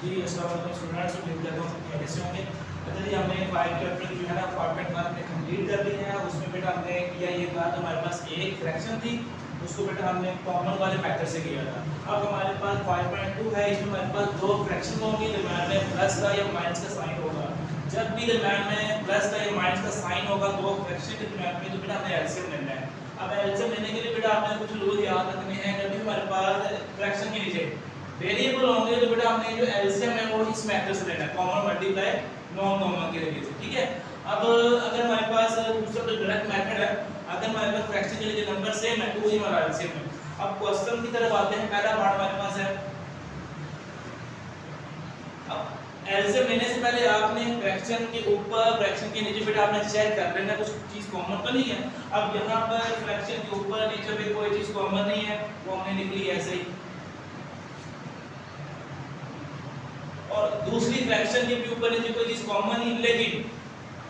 जी अस्सलाम वालेकुम स्टूडेंट्स, उम्मीद करता हूँ सब कैसे होंगे। अच्छा जी, हमने 5 चैप्टर जो है ना फॉर्मेट वन में कंप्लीट कर लिए हैं। उसमें बेटा हमने किया ये था कि हमारे पास एक फ्रैक्शन थी, उसको बेटा हमने कॉमन वाले फैक्टर से किया था। अब हमारे पास 5.2 है, इसमें हमारे पास दो फ्रैक्शन होंगे, दरम्यान में प्लस का या माइनस का साइन होगा। जब भी दरम्यान में प्लस का या माइनस का साइन होगा दो फ्रैक्शन के दरम्यान में, तो बेटा हमें एलसीएम लेना है। अब एलसीएम लेने के लिए बेटा आपने कुछ रूल याद रखने हैं। जब भी हमारे पास फ्रैक्शन के नीचे वेरिएबल होंगे तो बेटा हमने जो एलसीएम है वो इस मेथड से लेना है, कॉमन मल्टीप्लाई नॉन कॉमन के लिए, ठीक है। अब अगर हमारे पास दूसरा जो डायरेक्ट मेथड है, अगर हमारे पास फ्रैक्शन के लिए नंबर सेम है तो वही हमारा एलसीएम है। अब क्वेश्चन की तरफ आते हैं। पहला पार्ट हमारे पास है, अब एलसीएम लेने से पहले आपने फ्रैक्शन के ऊपर फ्रैक्शन के नीचे बेटा आपने चेक कर लेना कुछ चीज कॉमन तो नहीं है। अब यहाँ पर फ्रैक्शन के ऊपर नीचे भी कोई चीज कॉमन नहीं है, वो हमने लिख ली ऐसे ही। और दूसरी फ्रैक्शन के भी ऊपर नीचे कोई चीज कॉमन नहीं, लेकिन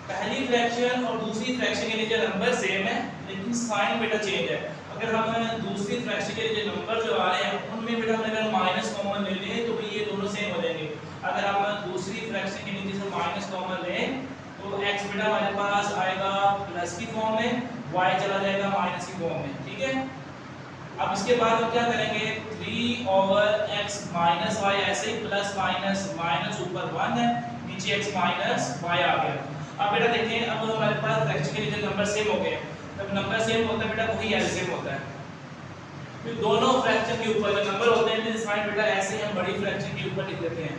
पहली फ्रैक्शन और दूसरी फ्रैक्शन के नीचे नंबर सेम है लेकिन साइन बेटा चेंज है। अगर हम दूसरी फ्रैक्शन के नीचे नंबर जो आ रहे हैं उनमें बेटा हम अगर माइनस कॉमन ले लें तो ये दोनों सेम हो जाएंगे। अगर हम दूसरी फ्रैक्शन के नीचे से माइनस कॉमन लें तो x बेटा हमारे पास आएगा प्लस की फॉर्म में, y चला जाएगा माइनस की फॉर्म में, ठीक है। अब इसके बाद हम क्या करेंगे, 3 ओवर x माइनस वाई, ऐसे ही प्लस माइनस माइनस ऊपर 1 है, नीचे x माइनस y आ गया। अब बेटा देखें, अब हमारे पास फ्रैक्शन के नीचे नंबर सेम हो गए। जब नंबर सेम होता है बेटा वही एलसीएम होता है। फिर दोनों फ्रैक्शन के ऊपर जो नंबर होते हैं साइन बेटा ऐसे हम बड़ी फ्रैक्शन के ऊपर लिख देते हैं।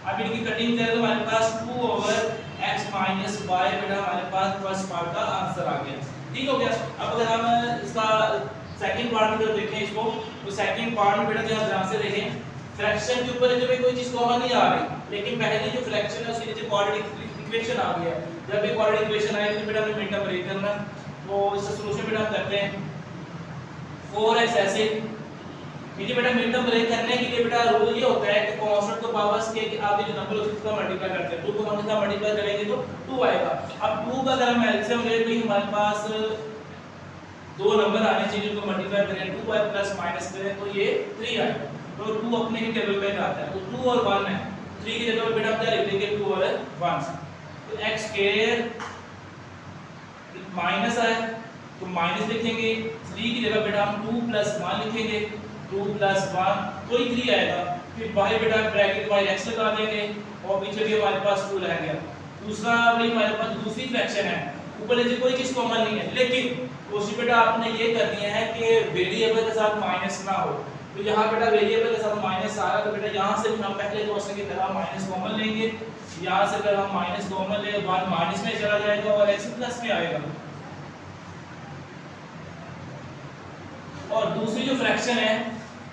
अब इनकी कटिंग करें तो हमारे पास 2 ओवर x माइनस y बेटा हमारे पास फर्स्ट पार्ट का आंसर आ गया, ठीक हो गया। अब अगर हम इसका सेकंड पार्ट में देखें इसको, तो सेकंड पार्ट में बेटा ध्यान से देखें, फ्रैक्शन के ऊपर जो कोई चीज कॉमन नहीं आ रही, लेकिन पहली जो फ्रैक्शन है उसके नीचे क्वाड्रेटिक इक्वेशन आ गया। जब भी क्वाड्रेटिक इक्वेशन आएगी तो बेटा हमें मिड टर्म ब्रेक करना, तो इसका सॉल्यूशन बेटा हम करते हैं 4x ऐसे। ये बेटा मिड टर्म ब्रेक करने के लिए बेटा रूल ये होता है कि कांस्टेंट को पावर्स के आगे जो नंबर होते हैं उसका मल्टीप्लाई करते हैं। 2 को 1 से मल्टीप्लाई करेंगे तो 2 आएगा। अब 2 का अगर हम एलसीएम ले तो हमारे पास दो नंबर आने चाहिए जिनको मल्टीप्लाई करें, 2 और प्लस माइनस करें तो ये 3 आएगा। तो 2 अपने ही टेबल पे आता है, तो 2 और 1 है, 3 की जगह बेटा हम क्या लिख देंगे 2 और 1। तो x स्क्वायर माइनस है तो माइनस लिखेंगे, 3 की जगह बेटा हम 2 प्लस 1 लिखेंगे, 2 प्लस 1 तो ही 3 आएगा। फिर बाहर बेटा ब्रैकेट बाय x लगा देंगे और पीछे भी हमारे पास 2 रह गया। दूसरा भाई हमारे पास दूसरी फ्रैक्शन है, ऊपर नीचे कोई चीज कॉमन नहीं है, लेकिन कोशिश बेटा आपने ये करनी है कि वेरिएबल के साथ माइनस ना हो। तो यहाँ बेटा वेरिएबल के साथ माइनस आ रहा है तो बेटा यहाँ से भी हम पहले क्वेश्चन की तरह माइनस कॉमन लेंगे। यहाँ से अगर हम माइनस कॉमन ले 1 माइनस में चला जाएगा और x प्लस में आएगा। और दूसरी जो फ्रैक्शन है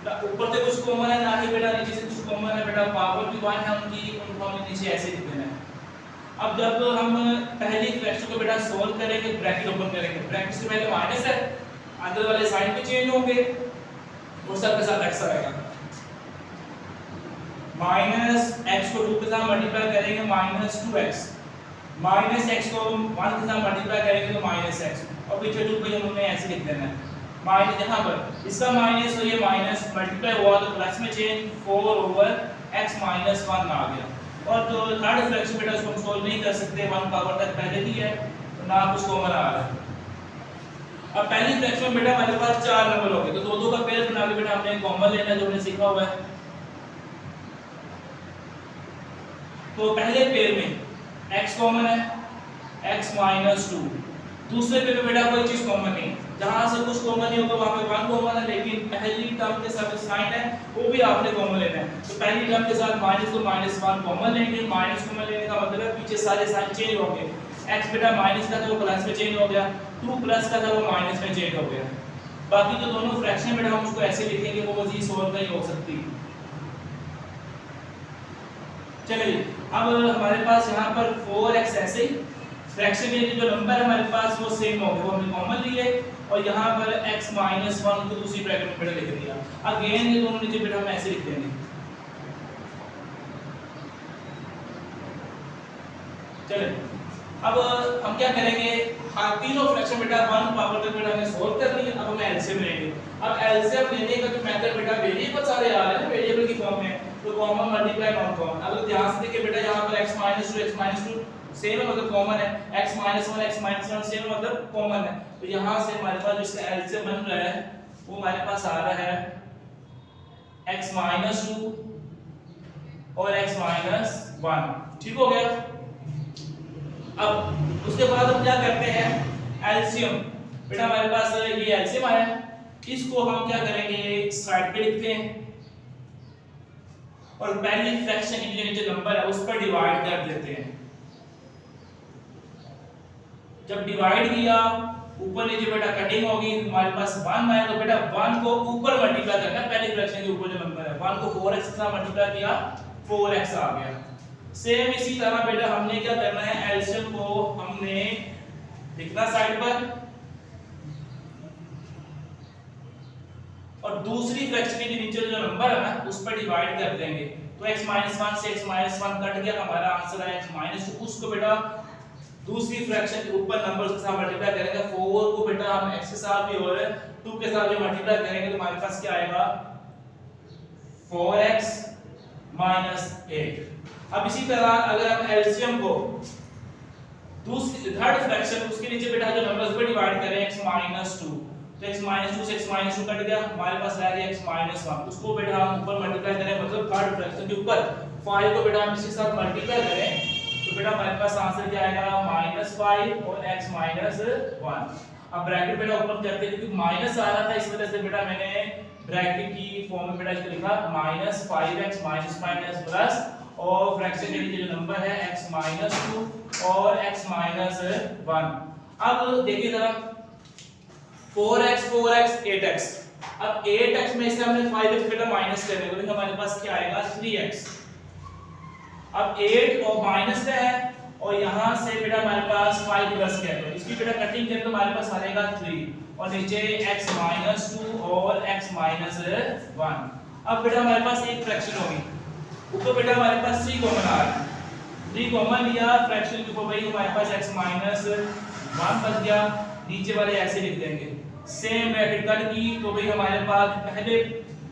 ऊपर से कुछ कॉमन है ना ही बेटा नीचे से कुछ कॉमन है, बेटा पावर भी 1 है उनकी, उनको हमने नीचे ऐसे लिख देना है। अब जब हम पहली फ्रैक्शन को बेटा सॉल्व करेंगे, ब्रैकेट ओपन करेंगे, ब्रैकेट से पहले माइनस है, अंदर वाले साइन भी चेंज होंगे और सब के साथ x आएगा। माइनस x को 2 के साथ मल्टीप्लाई करेंगे माइनस 2x, माइनस x को 1 के साथ मल्टीप्लाई करेंगे तो माइनस x, और पीछे 2 को हमने ऐसे लिख देना है। माइनस यहाँ पर इसका माइनस और ये माइनस मल्टीप्लाई हुआ तो प्लस में चेंज 4 ओवर x माइनस 1 आ गया। और जो थर्ड फ्रैक्शन बेटा उसको हम सॉल्व नहीं कर सकते, 1 पावर तक पहले ही है तो ना कुछ कॉमन आ रहा है। अब पहली फ्रैक्शन में बेटा हमारे पास 4 नंबर हो गए, तो 2 का पेयर बना के बेटा हमने कॉमन लेना जो हमने सीखा हुआ है। तो पहले पेयर में x कॉमन है, x माइनस 2। दूसरे पेयर में बेटा कोई चीज कॉमन नहीं, जहां से कुछ कॉमन नहीं होगा वहां पे 1 कॉमन है, लेकिन पहली टर्म के साथ साइन है वो भी आपने कॉमन लेना है। तो पहली टर्म के साथ माइनस तो माइनस 1 कॉमन लेंगे, माइनस कॉमन लेने का मतलब है पीछे सारे साइन चेंज होंगे। x बेटा माइनस का था वो प्लस में चेंज हो गया, 2 प्लस का था वो माइनस में चेंज हो गया। बाकी जो दोनों फ्रैक्शन बेटा हम उसको ऐसे लिखेंगे वो मजीद सॉल्व नहीं हो सकती। चलिए अब हमारे पास यहाँ पर 4x ऐसे ही फ्रैक्शन के जो नंबर है हमारे पास वो सेम हो गए, वो हमने कॉमन लिए और यहाँ पर x माइनस 1 को दूसरी ब्रैकेट में बेटा लिख दिया। अगेन ये दोनों नीचे बेटा हम ऐसे लिख देंगे। चलिए अब हम क्या करेंगे, हाँ तीनों फ्रैक्शन बेटा 1 पावर तक बेटा हमने सॉल्व कर लिया। अब हमें एलसीएम लेंगे। अब एलसीएम लेने का जो मेथड बेटा वेरिएबल सारे आ रहे हैं वेरिएबल की फॉर्म में, तो कॉमन मल्टीप्लाई नॉन कॉमन। अब ध्यान से देखिए बेटा यहाँ पर x - 2 सेम है मतलब कॉमन है, x - 1 सेम मतलब कॉमन है। तो यहाँ से हमारे पास जिसका एलसीएम बन रहा है वो हमारे पास आ रहा है x - 2 और x - 1। ठीक हो गया। अब उसके बाद हम क्या करते हैं, एलसीएम। बेटा हमारे पास ये एलसीएम आया, इसको हम क्या करेंगे साइड पे लिखते हैं और पहली फ्रैक्शन की जो नीचे नंबर है उस पर डिवाइड कर देते हैं। जब डिवाइड किया ऊपर नीचे बेटा कटिंग होगी, हमारे पास 1 आया तो बेटा 1 को ऊपर मल्टीप्लाई करना है, पहली फ्रैक्शन के ऊपर जो नंबर है 1 को 4x से मल्टीप्लाई किया 4x आ गया। सेम इसी तरह बेटा हमने क्या करना है, एलसीएम को हमने लिखना साइड पर और दूसरी फ्रैक्शन के नीचे जो नंबर है ना उस पर डिवाइड कर देंगे। तो x - 1 से x - 1 कट गया, हमारा आंसर है x - 2। उसको बेटा दूसरी फ्रैक्शन के ऊपर नंबर के साथ मल्टीप्लाई करेंगे। 4 को बेटा हम x के साथ भी और 2 के साथ भी मल्टीप्लाई करेंगे तो हमारे पास क्या आएगा 4x - 8। अब इसी तरह अगर हम एलसीएम को दूसरी थर्ड फ्रैक्शन उसके नीचे बेटा जो नंबर्स पे डिवाइड करें x - 2 तो x - 2 से x - 2 कट गया, हमारे पास रह गया x - 1। उसको बेटा हम ऊपर मल्टीप्लाई करें मतलब थर्ड फ्रैक्शन के ऊपर 5 को बेटा हम इसके साथ मल्टीप्लाई करें तो बेटा हमारे पास आंसर क्या आएगा -5 और x - 1। अब ब्रैकेट बेटा ओपन करते हैं क्योंकि माइनस आ रहा था इस वजह से बेटा मैंने ब्रैकेट की फॉर्म में बेटा इसको लिखा -5x माइनस प्लस और फ्रैक्शन के नीचे जो नंबर है x - 2 और x - 1। अब देखिए जरा 4x 8x। अब 8x में से हमने 5x बेटा माइनस करने को, तो हमारे पास क्या आएगा 3x। अब 8 और माइनस का है और यहां से बेटा हमारे पास 5 प्लस का है तो इसकी बेटा कटिंग करें तो हमारे पास आएगा 3 और नीचे x - 2 और x - 1। अब बेटा हमारे पास एक फ्रैक्शन होगी, ऊपर बेटा हमारे पास 3 कॉमन आ रहा है, 3 कॉमन लिया फ्रैक्शन के ऊपर भाई हमारे पास x - 1 बच गया, नीचे वाले ऐसे लिख देंगे। सेम ब्रैकेट कट की तो भाई हमारे पास पहले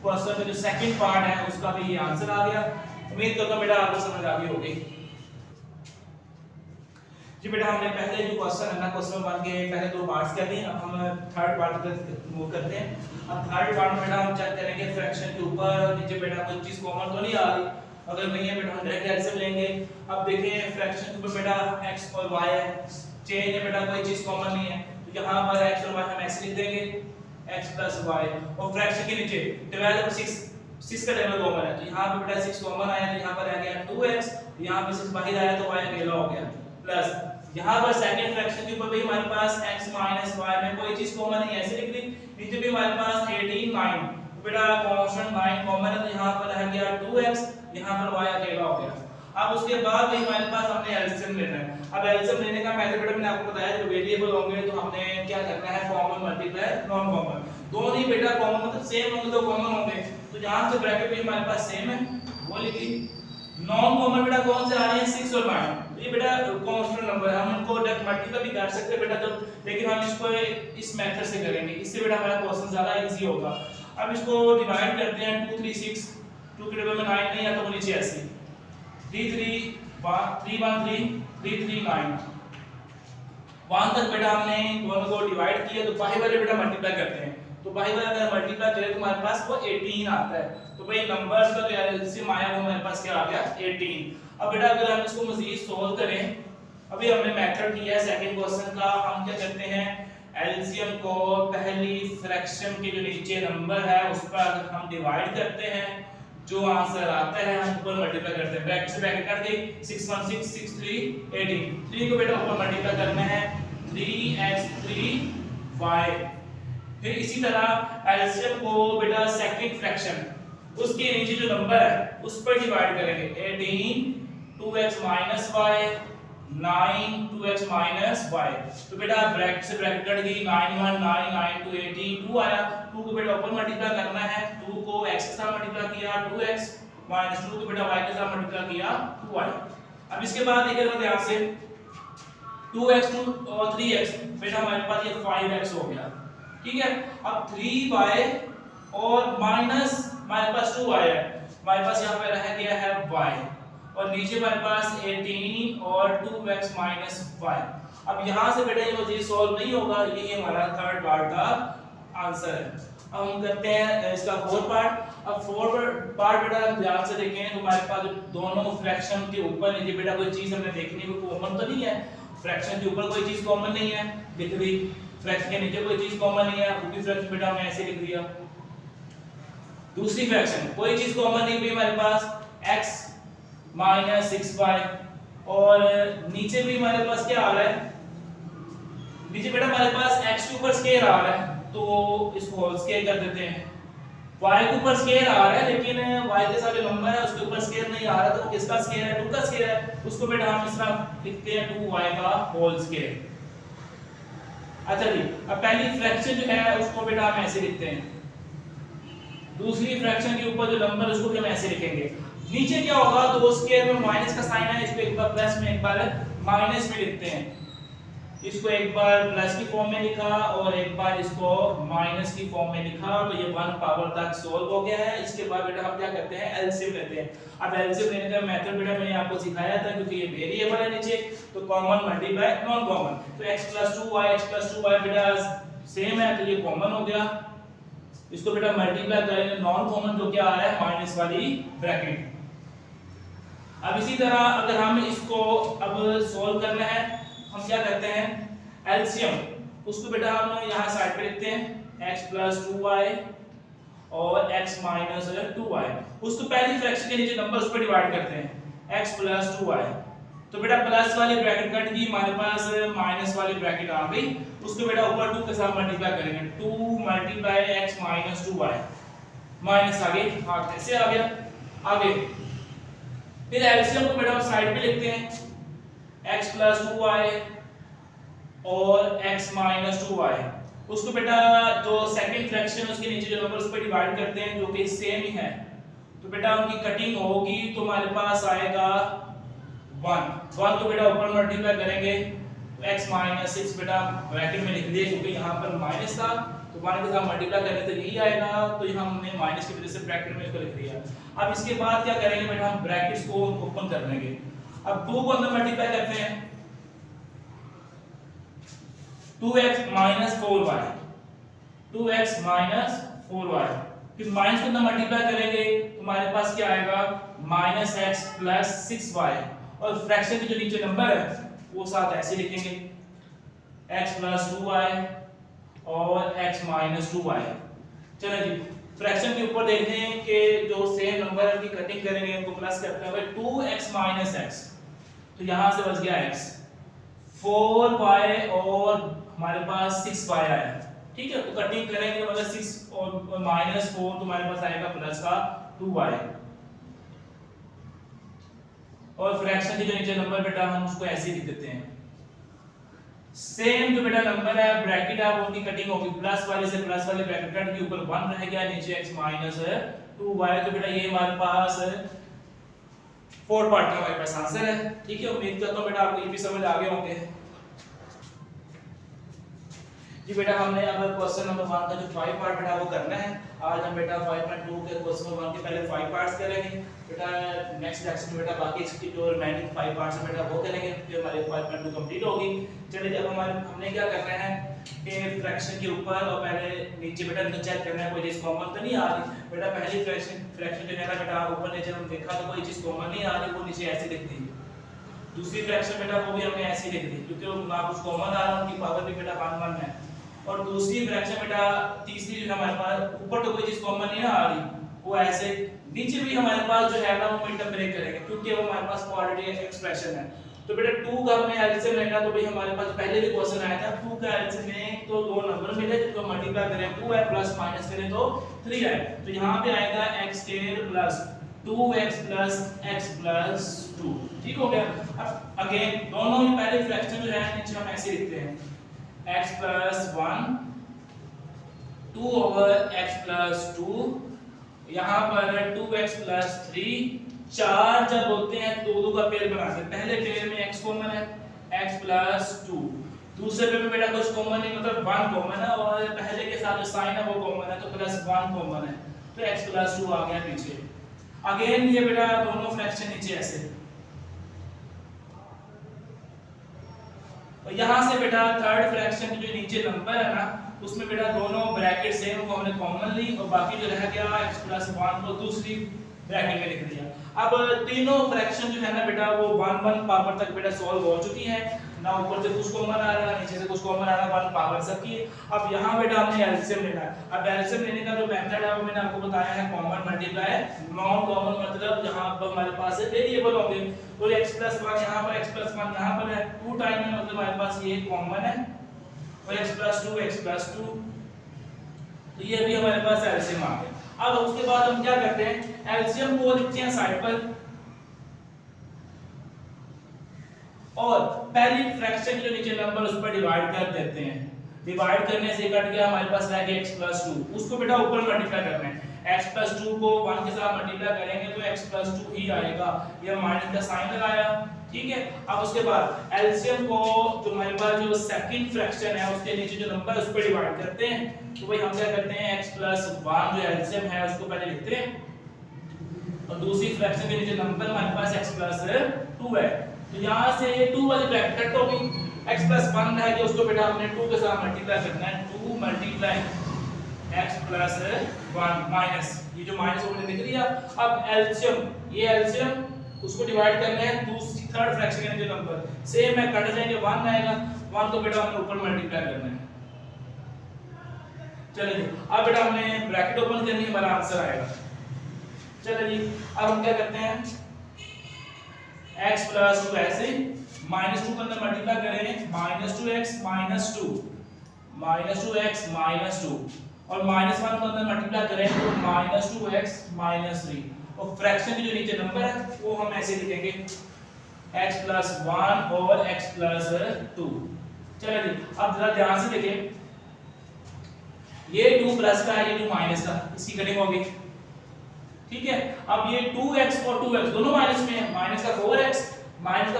क्वेश्चन में जो सेकंड पार्ट है उसका भी ये आंसर आ गया। उम्मीद करता हूं बेटा आपको समझ आ गई होगी। जी बेटा हमने पहले जो क्वेश्चन है ना क्वेश्चन 1 के पहले 2 पार्ट्स कर लिए, अब हम थर्ड पार्ट तक मूव करते हैं। अब थर्ड पार्ट में बेटा हम चेक करेंगे फ्रैक्शन के ऊपर नीचे बेटा कोई चीज कॉमन तो नहीं आ रही, अगर नहीं है बेटा हम डायरेक्ट एलसीएम लेंगे। अब देखिए फ्रैक्शन के ऊपर बेटा x और y है, चेंज है बेटा कोई चीज कॉमन नहीं है तो यहां पर x और y हम ऐसे लिख देंगे x + y और फ्रैक्शन के नीचे 12 और 6 का टेबल कॉमन है तो यहां पे बेटा 6 कॉमन आया तो यहां पर आ गया 2x, यहां पे 6 बाहर आया तो y अकेला हो गया प्लस यहां पर सेकंड फ्रैक्शन के ऊपर भी हमारे पास x - y में कोई चीज कॉमन नहीं है ऐसे लिख दी, नीचे भी हमारे पास 18 9 तो बेटा कांस्टेंट 9 कॉमन है तो यहां पर रह गया 2x, यहां पर y अकेला हो गया। अब उसके बाद भी हमारे पास हमने एलसीएम लेना है। अब एलसीएम लेने का मेथड बेटा मैंने आपको बताया जो वेरिएबल होंगे तो हमने क्या करना है कॉमन मल्टीप्लाई नॉन कॉमन, दोनों ही बेटा कॉमन मतलब सेम होंगे तो कॉमन होंगे तो यहां से ब्रैकेट भी हमारे पास सेम है वो लिखी। नॉन कॉमन बेटा कौन से आ रहे हैं 6 और 9, ये बेटा कांस्टेंट नंबर है, हम इनको डायरेक्ट मल्टीप्लाई भी कर सकते हैं बेटा तो, लेकिन हम इसको इस मेथड से करेंगे, इससे बेटा हमारा क्वेश्चन ज्यादा इजी होगा। अब इसको डिवाइड करते हैं 2 3 6, 2 के टेबल में 9 नहीं है तो वो नीचे ऐसे 3 3 3 1 3 3 3 9 1 तक बेटा हमने दोनों को डिवाइड किया तो बाहर वाले बेटा मल्टीप्लाई करते हैं तो बाहर वाला अगर मल्टीप्लाई करें तो हमारे पास वो 18 आता है तो भाई नंबर्स का जो एलसीएम आया वो हमारे पास क्या आ गया 18। अब बेटा अगर हम इसको मजीद सोल्व करें, अभी हमने मेथड किया है सेकंड क्वेश्चन का, हम क्या करते हैं एलसीएम को पहली फ्रैक्शन के जो नीचे नंबर है उस पर अगर हम डिवाइड करते हैं जो आंसर आता है हम ऊपर मल्टीप्लाई करते हैं, ब्रैकेट से ब्रैकेट कर दी 6 1 6 6 3 18, 3 को बेटा ऊपर मल्टीप्लाई करना है 3x 3y। फिर इसी तरह एलसीएम को बेटा सेकंड फ्रैक्शन उसके नीचे जो नंबर है उस पर डिवाइड करेंगे 18 2x y 9 2x y तो बेटा ब्रैकेट से ब्रैकेट कट गई 9 1 9 9 2 18 2 आया, 2 को बेटा ऊपर मल्टीप्लाई करना है, 2 को x के साथ मल्टीप्लाई किया 2x - 2 को बेटा y के साथ मल्टीप्लाई किया 2y। अब इसके बाद देखिए ध्यान से 2x 2 और 3x बेटा हमारे पास ये 5x हो गया, ठीक है। अब 3y और माइनस हमारे पास 2y है हमारे पास यहाँ पे रह गया है y और नीचे हमारे पास 18 और 2x माइनस y। अब यहाँ से बेटा ये मुझे सॉल्व नहीं होगा, ये हमारा थर्ड पार्ट का आंसर है। अब हम करते हैं इसका फोर्थ पार्ट। अब फोर्थ पार्ट बेटा ध्यान से देखें तो हमारे पास दोनों फ्रैक्शन के ऊपर नीचे बेटा कोई चीज हमने देखनी है, कॉमन तो नहीं है, फ्रैक्शन के ऊपर कोई चीज कॉमन नहीं है लिख दी, फ्रैक्शन के नीचे कोई चीज कॉमन नहीं है, वो भी फ्रैक्शन बेटा हमने ऐसे लिख दिया। दूसरी फ्रैक्शन कोई चीज कॉमन नहीं भी हमारे पास x माइनस 6y और नीचे भी हमारे पास क्या आ रहा है, नीचे बेटा हमारे पास x के ऊपर स्केयर आ रहा है तो इसको होल स्केयर कर देते हैं। y के ऊपर स्केयर आ रहा है लेकिन y के साथ जो नंबर है उसके ऊपर स्केयर नहीं आ रहा, तो वो किसका स्केयर है, 2 का स्केयर है, उसको बेटा हम इस तरह लिखते हैं 2y का होल स्केयर। अच्छा जी, अब पहली फ्रैक्शन जो है उसको बेटा हम ऐसे लिखते हैं, दूसरी फ्रैक्शन के ऊपर जो नंबर उसको भी हम ऐसे लिखेंगे। नीचे क्या होगा, तो स्क्वायर में माइनस का साइन है, इसको एक बार प्लस में एक बार माइनस में लिखते हैं, इसको एक बार प्लस की फॉर्म में लिखा और एक बार इसको माइनस की फॉर्म में लिखा, तो ये 1 पावर तक सॉल्व हो गया है। इसके बाद बेटा हम क्या करते हैं, एलसीएम लेते हैं। अब एलसीएम लेने का मेथड बेटा मैंने आपको सिखाया था, क्योंकि ये वेरिएबल है नीचे तो कॉमन मल्टीप्लाई नॉन कॉमन, तो x + 2y बेटा सेम है तो ये कॉमन हो गया, इसको बेटा मल्टीप्लाई करेंगे नॉन कॉमन जो क्या आ रहा है माइनस वाली ब्रैकेट। अब इसी तरह अगर हम इसको अब सॉल्व करना है, हम क्या करते हैं एलसीएम, उसको बेटा हम यहाँ साइड पे लिखते हैं x + 2y और x - 2y, उसको पहली फ्रैक्शन के नीचे नंबर उस पर डिवाइड करते हैं x + 2y, तो बेटा प्लस वाली ब्रैकेट कट गई, हमारे पास माइनस वाली ब्रैकेट आ गई, उसको बेटा ऊपर 2 के साथ मल्टीप्लाई करेंगे, 2 × x - 2y माइनस आगे हाँ कैसे आ गया आगे। फिर एलसीएम को बेटा हम साइड पे लिखते हैं x + 2y और x - 2y, उसको बेटा जो सेकंड फ्रैक्शन उसके नीचे जो नंबर उस पर डिवाइड करते हैं जो कि सेम ही है, तो बेटा उनकी कटिंग होगी तो हमारे पास आएगा 1 को बेटा ऊपर मल्टीप्लाई करेंगे तो x - 6 बेटा ब्रैकेट में लिख दिए क्योंकि यहाँ पर माइनस था, तो 1 के साथ मल्टीप्लाई करने से यही आएगा, तो यहाँ हमने माइनस की वजह से ब्रैकेट में इसको लिख दिया। अब इसके बाद क्या करेंगे बेटा, हम ब्रैकेट्स को ओपन कर लेंगे। अब 2 को अंदर मल्टीप्लाई करते हैं, 2x - 4y 2x - 4y, फिर माइनस को अंदर मल्टीप्लाई करेंगे तो हमारे पास क्या आएगा -x + 6y, और फ्रैक्शन के जो नीचे नंबर है वो साथ ऐसे लिखेंगे x + 2y और x - 2y। चलो जी, फ्रैक्शन के ऊपर देखते हैं कि जो सेम नंबर है उनकी कटिंग करेंगे, उनको प्लस करते हैं, 2x - x, तो यहां से बच गया x, 4y और हमारे पास 6y आया, ठीक है, तो कटिंग करेंगे मतलब 6 और -4 तो हमारे पास आएगा प्लस का 2y, और फ्रैक्शन के जो नीचे नंबर बेटा हम उसको ऐसे लिख देते हैं। सेम जो बेटा नंबर है ब्रैकेट है वो उनकी कटिंग होगी, प्लस वाले से प्लस वाले ब्रैकेट कट के ऊपर 1 रह गया, नीचे x - 2y, तो बेटा ये हमारे पास फोर्थ पार्ट का हमारे पास आंसर है। ठीक है, उम्मीद करता हूं बेटा आपको ये भी समझ आ गए होंगे। जी बेटा हमने अब क्वेश्चन नंबर 1 का जो 5 पार्ट बेटा वो करना है। आज हम बेटा 5.2 के क्वेश्चन नंबर 1 के पहले 5 पार्ट्स करेंगे बेटा, नेक्स्ट लेक्चर में बेटा बाकी इसकी जो रिमेनिंग 5 पार्ट्स है बेटा वो करेंगे, फिर हमारे 5.2 कंप्लीट होगी। चलिए अब हमने क्या करना है कि फ्रैक्शन के ऊपर और पहले नीचे बेटा चेक करना है कोई चीज कॉमन तो नहीं आ रही। बेटा पहली फ्रैक्शन जो है ना बेटा ऊपर नीचे हम देखा तो कोई चीज कॉमन नहीं आ रही, वो नीचे ऐसे लिख दी। दूसरी फ्रैक्शन बेटा वो भी हमने ऐसे लिख दी क्योंकि ना कुछ कॉमन आ रहा, उनकी पावर भी बेटा 1 है। और दूसरी फ्रैक्शन बेटा तीसरी जो हमारे पास ऊपर तो कोई चीज कॉमन नहीं आ रही, वो ऐसे नीचे भी हमारे पास जो है ना वो मिड टर्म ब्रेक करेंगे क्योंकि वो हमारे पास क्वाड्रेटिक एक्सप्रेशन है। तो बेटा 2 का हमें एलसीएम लेना, तो भाई हमारे पास पहले भी क्वेश्चन आया था 2 का एलसीएम में तो 2 नंबर मिले जिनको मल्टीप्लाई करें 2 है प्लस माइनस करें तो 3 है, तो यहां पे आएगा x² plus 2x plus x plus 2। ठीक हो गया। अब अगेन दोनों ही पहले फ्रैक्शन जो है नीचे हम ऐसे लिखते हैं x plus 1 2 over x plus 2, यहाँ पर 2x प्लस 3, 4 जब होते हैं तो 2 का पेयर बनाते हैं, पहले पेयर में x कॉमन है x प्लस 2, दूसरे पेयर में बेटा कुछ कॉमन नहीं मतलब 1 कॉमन है और पहले के साथ जो साइन है वो कॉमन है तो प्लस 1 कॉमन है, तो x प्लस 2 आ गया पीछे। अगेन ये बेटा दोनों फ्रैक्शन नीचे ऐसे, और यहाँ से बेटा थर्ड फ्रैक्शन जो नीचे नंबर है ना उसमें बेटा दोनों ब्रैकेट सेम को हमने कॉमन ली और बाकी जो रह गया x प्लस 1 को दूसरी ब्रैकेट में लिख दिया। अब तीनों फ्रैक्शन जो है ना बेटा वो 1 1 पावर तक बेटा सॉल्व हो चुकी है ना, ऊपर से कुछ कॉमन आ रहा है नीचे से कुछ कॉमन आ रहा है, 1 पावर सबकी। अब यहाँ बेटा हमने एलसीएम लेना है। अब एलसीएम लेने का जो मेथड है वो मैंने आपको बताया है कॉमन मल्टीप्लाई नॉन कॉमन, मतलब जहाँ पर हमारे पास वेरिएबल होंगे तो x प्लस 1 यहाँ पर x प्लस 1 यहाँ पर है, 2 टाइम में मतलब हमारे पास ये कॉमन है और x प्लस 2 तो ये भी हमारे पास एलसीएम आ गया। अब उसके बाद हम क्या करते हैं एलसीएम को लिखते हैं साइड पर और पहली फ्रैक्शन जो नीचे नंबर उस पर डिवाइड कर देते हैं। डिवाइड करने से कट गया हमारे पास रह गया x प्लस 2, उसको बेटा ऊपर मल्टीप्लाई करना है। x प्लस 2 को 1 के साथ मल्टीप्लाई करेंगे तो x प्लस 2 ही आएगा, ये माइनस का साइन लगाया, ठीक है। अब उसके बाद एलसीएम को जो हमारे पास जो सेकंड फ्रैक्शन है उसके नीचे जो नंबर है उस पर डिवाइड करते हैं। तो भाई हम क्या करते हैं x प्लस 1 जो एलसीएम है उसको पहले लिखते हैं और दूसरी फ्रैक्शन के नीचे नंबर हमारे पास x प्लस 2 है, तो यहाँ से 2 वाली ब्रैकेट कट हो गई, x प्लस 1 रह गया उसको बेटा हमने 2 के साथ मल्टीप्लाई करना है, 2 मल्टीप्लाई x प्लस 1 माइनस ये जो माइनस हमने लिख दिया। अब एलसीएम ये एलसीएम उसको डिवाइड करना है दूसरी थर्ड फ्रैक्शन के नीचे नंबर सेम है, कट जाएंगे 1 आएगा, 1 को बेटा हमने ऊपर मल्टीप्लाई करना है। चलिए अब बेटा हमने ब्रैकेट ओपन करनी है, हमारा आंसर आएगा। चलिए अब हम क्या करते हैं x प्लस 2 ऐसे माइनस 2 के अंदर मल्टीप्लाई करें minus 2x minus 2 minus 2x minus 2 और माइनस 1 के अंदर मल्टीप्लाई करें तो माइनस 2x माइनस 3 और फ्रैक्शन की जो नीचे नंबर है वो हम ऐसे लिखेंगे x प्लस 1 और x प्लस 2। चलिए अब जरा ध्यान से देखिए ये 2 प्लस का है ये 2 माइनस का, इसकी कटिंग हो गई, ठीक है। अब ये 2x और 2x दोनों माइनस में है, माइनस का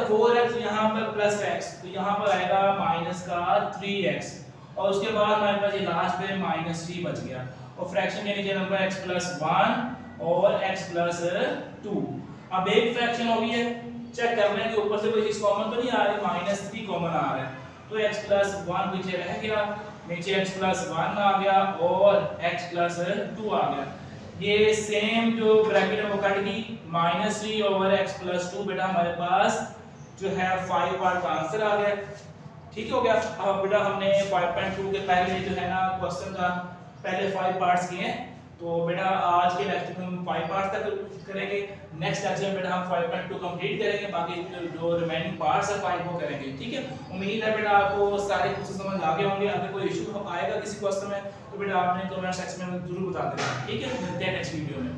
4x यहाँ पर प्लस का x तो यहाँ पर आएगा माइनस का 3x और उसके बाद हमारे पास ये लास्ट में माइनस 3 बच गया और फ्रैक्शन के नीचे नंबर x प्लस 1 और x प्लस 2। अब एक फ्रैक्शन हो गई है, चेक कर लें कि ऊपर से कोई चीज कॉमन तो नहीं आ रही, माइनस 3 कॉमन आ रहा है तो x प्लस 1 पीछे रह गया, नीचे x प्लस 1 आ गया और x प्लस 2 आ गया। ये सेम जो ब्रैकेट है वो कट गई, माइनस 3 ओवर x प्लस 2 बेटा हमारे पास जो है 5 पार्ट का आंसर आ गया, ठीक हो गया। अब बेटा हमने 5.2 के पहले जो है ना क्वेश्चन का पहले 5 पार्ट्स किए हैं, तो बेटा आज के लेक्चर में हम 5 पार्ट तक करेंगे, नेक्स्ट लेक्चर में बेटा हम 5.2 कंप्लीट करेंगे, बाकी जो रिमेनिंग पार्ट्स है 5 वो करेंगे, ठीक है। उम्मीद है बेटा आपको सारे कुछ समझ आ गए होंगे। अगर कोई इशू आएगा किसी क्वेश्चन में तो बेटा आपने कमेंट सेक्शन में जरूर बता देना, ठीक है। मिलते हैं नेक्स्ट वीडियो में।